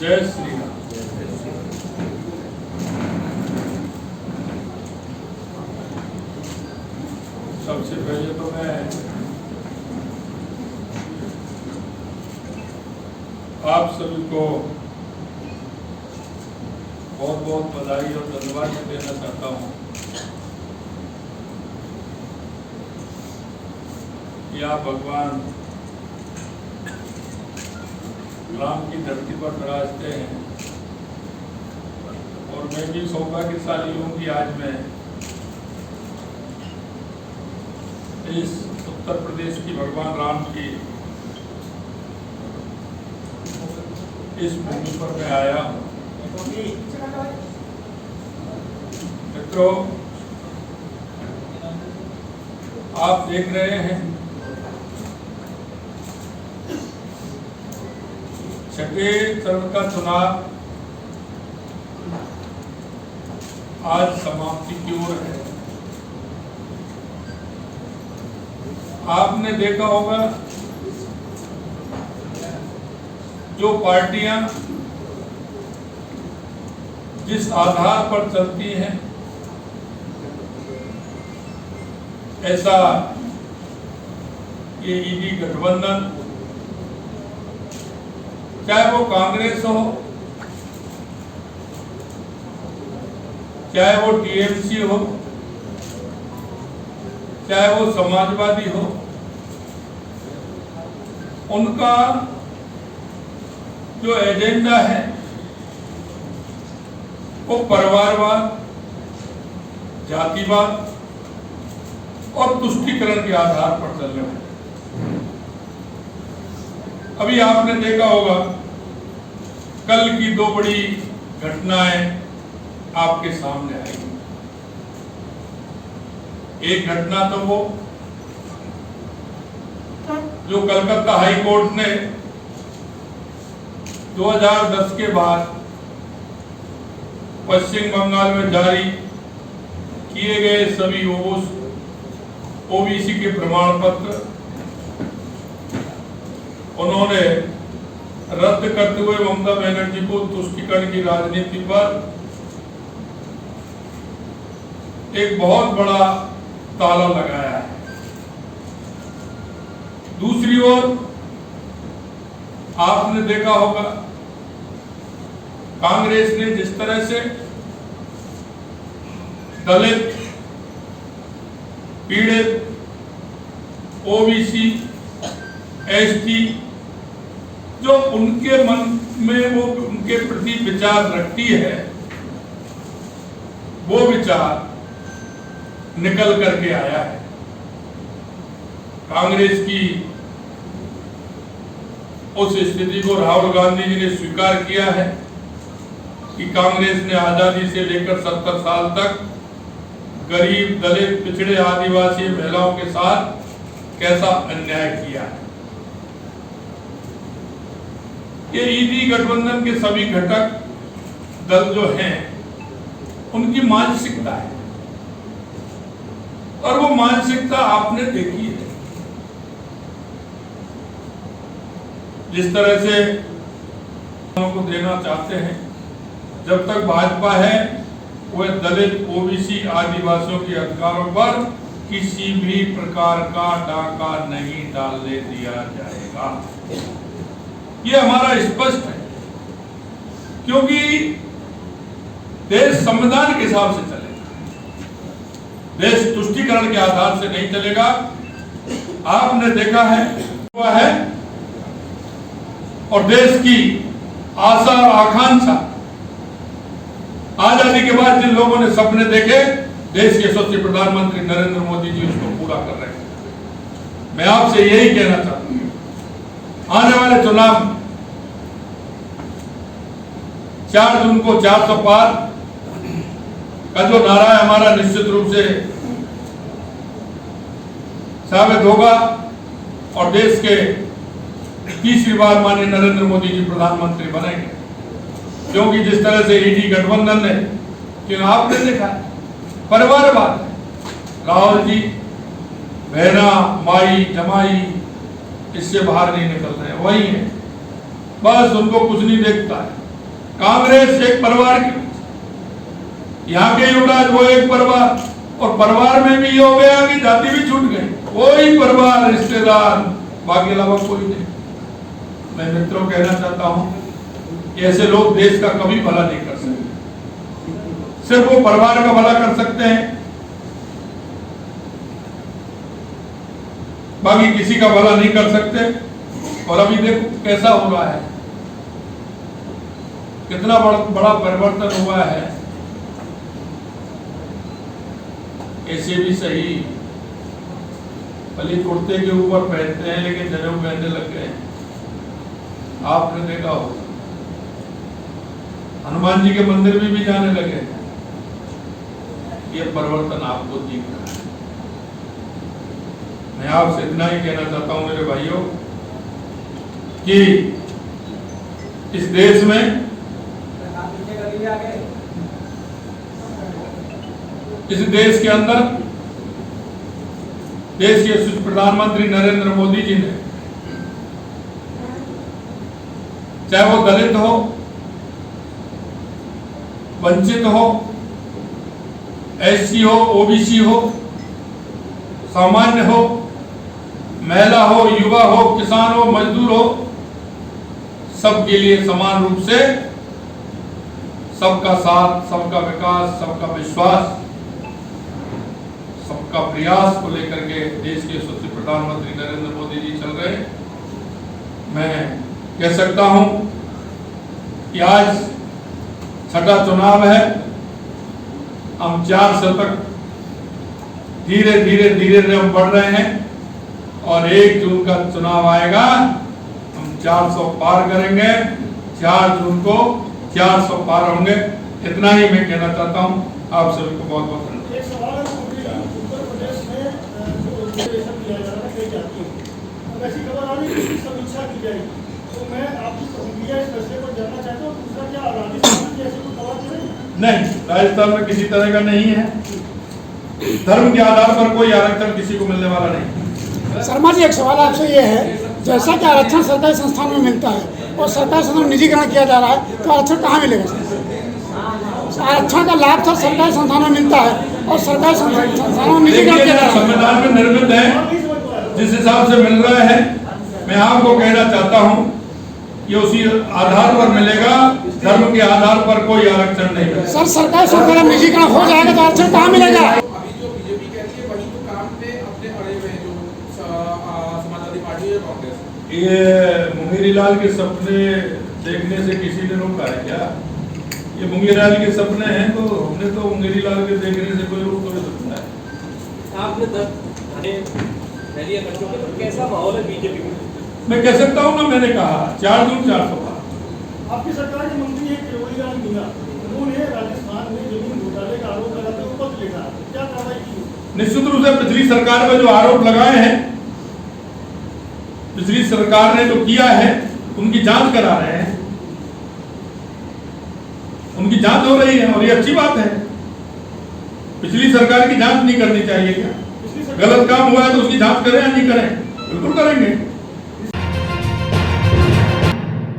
जय श्री राम। सबसे पहले तो मैं आप सभी को बहुत बहुत बधाई और धन्यवाद देना चाहता हूँ कि आप भगवान राम की धरती पर विराजते हैं। और मैं भी सौभाग्यशाली हूँ कि आज मैं इस उत्तर प्रदेश की भगवान राम की इस भूमि पर मैं आया हूँ। मित्रों, आप देख रहे हैं छठे चरण का चुनाव आज समाप्ति की ओर है। आपने देखा होगा जो पार्टियां जिस आधार पर चलती हैं, ऐसा ये ईडी गठबंधन, चाहे वो कांग्रेस हो, चाहे वो टीएमसी हो, चाहे वो समाजवादी हो, उनका जो एजेंडा है वो परिवारवाद, जातिवाद और तुष्टीकरण के आधार पर चल रहे हैं। अभी आपने देखा होगा कल की दो बड़ी घटनाएं आपके सामने आई। एक घटना तो वो जो कलकत्ता हाई कोर्ट ने 2010 के बाद पश्चिम बंगाल में जारी किए गए सभी ओबीसी के प्रमाण पत्र उन्होंने रद्द करते हुए ममता बनर्जी को तुष्टीकरण की राजनीति पर एक बहुत बड़ा ताला लगाया है। दूसरी ओर आपने देखा होगा कांग्रेस ने जिस तरह से दलित, पीड़ित, ओबीसी, एसटी जो उनके मन में वो उनके प्रति विचार रखती है, वो विचार निकल करके आया है। कांग्रेस की उस स्थिति को राहुल गांधी जी ने स्वीकार किया है कि कांग्रेस ने आजादी से लेकर 70 साल तक गरीब, दलित, पिछड़े, आदिवासी महिलाओं के साथ कैसा अन्याय किया है। ये ईडी गठबंधन के सभी घटक दल जो हैं, उनकी मानसिकता है और वो मानसिकता आपने देखी है। जिस तरह से को देना चाहते हैं, जब तक भाजपा है वह दलित, ओबीसी, आदिवासियों के अधिकारों पर किसी भी प्रकार का डाका नहीं डालने दिया जाएगा। ये हमारा स्पष्ट है, क्योंकि देश संविधान के हिसाब से चलेगा, देश तुष्टीकरण के आधार से नहीं चलेगा। आपने देखा है हुआ है और देश की आशा और आकांक्षा, आजादी के बाद जिन लोगों ने सपने देखे, देश के यशस्वी प्रधानमंत्री नरेंद्र मोदी जी उसको पूरा कर रहे हैं। मैं आपसे यही कहना चाहता हूं, आने वाले चुनाव 4 जून को 400 पार का जो नारा है हमारा निश्चित रूप से साबित होगा और देश के तीसरी बार माननीय नरेंद्र मोदी जी प्रधानमंत्री बनेंगे। क्योंकि जिस तरह से ईडी गठबंधन ने, कि आपने देखा परिवारवाद, राहुल जी बहना, माई, जमाई इससे बाहर नहीं निकल रहे, वही है, बस उनको कुछ नहीं देखता है। कांग्रेस एक परिवार की, यहाँ के युवराज वो एक परिवार, और परिवार में भी ये हो गया कि जाति भी छूट गई, कोई परिवार रिश्तेदार बाकी अलावा कोई नहीं। मैं मित्रों कहना चाहता हूं कि ऐसे लोग देश का कभी भला नहीं कर सकते, सिर्फ वो परिवार का भला कर सकते हैं, बाकी किसी का भला नहीं कर सकते। और अभी देखो कैसा हो रहा है, कितना बड़ा परिवर्तन हुआ है। ऐसे भी सही भले कुर्ते के ऊपर पहनते हैं लेकिन जनेऊ पहनने लग गए। आपने देखा हो हनुमान जी के मंदिर में भी जाने लगे। ये परिवर्तन आपको दिख रहा है। मैं आपसे इतना ही कहना चाहता हूं मेरे भाइयों कि इस देश में, इस देश के अंदर देश के प्रधानमंत्री नरेंद्र मोदी जी ने, चाहे वो दलित हो, वंचित हो, एससी हो, ओबीसी हो, सामान्य हो, महिला हो, युवा हो, किसान हो, मजदूर हो, सबके लिए समान रूप से सबका साथ, सबका विकास, सबका विश्वास, सबका प्रयास को लेकर के देश के यशस्वी प्रधानमंत्री नरेंद्र मोदी जी चल रहे हैं। मैं कह सकता हूं कि आज छठा चुनाव है। हम 4 साल तक धीरे धीरे हम बढ़ रहे हैं और 1 जून का चुनाव आएगा, हम 400 पार करेंगे। 4 जून को 400 पार होंगे। इतना ही मैं कहना चाहता हूं। आप सभी को बहुत बहुत धन्यवाद। उत्तर प्रदेश में जो रिजर्वेशन दिया जा रहा है कई जातियों को, ऐसी खबर आ रही है कि समीक्षा की जाएगी, तो मैं आपकी प्रतिक्रिया इस फैसले को जानना चाहता हूँ। दूसरा, क्या राजस्थान की ऐसी कोई खबर नहीं, राजस्थान में किसी तरह का नहीं है। धर्म के आधार पर कोई आरक्षण किसी को मिलने वाला नहीं। शर्मा जी, एक सवाल आपसे ये है, जैसा कि आरक्षण सरकारी संस्थान में मिलता है और सरकारी संस्थान में निजीकरण किया जा रहा है, तो आरक्षण कहाँ मिलेगा? आरक्षण का लाभ तो सरकारी संस्थानों में मिलता है और सरकारी संस्थानों में निजीकरण किया जा रहा है। संविधान में निर्मित है, जिस हिसाब से मिल रहा है। मैं आपको कहना चाहता हूँ कि उसी आधार पर मिलेगा, धर्म के आधार पर कोई आरक्षण नहीं मिलेगा। सर, सरकारी संस्थान में निजीकरण हो जाएगा तो आरक्षण कहाँ मिलेगा? अभी जो बीजेपी कहती है वही तो काम पे अपने अड़े हुए हैं, जो समाजवादी पार्टी है, कांग्रेस। ये मुंगेरी लाल के सपने देखने से किसी ने रोका है क्या? ये मुंगेरी लाल के सपने हैं, तो हमने तो मुंगेरी लाल के देखने से कोई रोक नहीं सकता है। आपने रैलियां कर चुके, तो कैसा माहौल है बीजेपी में? मैं कह सकता हूँ ना, मैंने कहा 4 जून 400 पार। आपकी सरकार के मंत्री है किरोड़ी लाल मीणा, उन्होंने राजस्थान में जमीन घोटाले का आरोप लगाते हुए पत्र लिखा, क्या कार्रवाई की? निश्चित रूप से पिछली सरकार में जो आरोप लगाए हैं, पिछली सरकार ने जो किया है, उनकी जांच करा रहे हैं, उनकी जांच हो रही है और ये अच्छी बात है। पिछली सरकार की जांच नहीं करनी चाहिए क्या? गलत काम हुआ है तो उसकी जांच करें या नहीं करें? बिल्कुल करेंगे।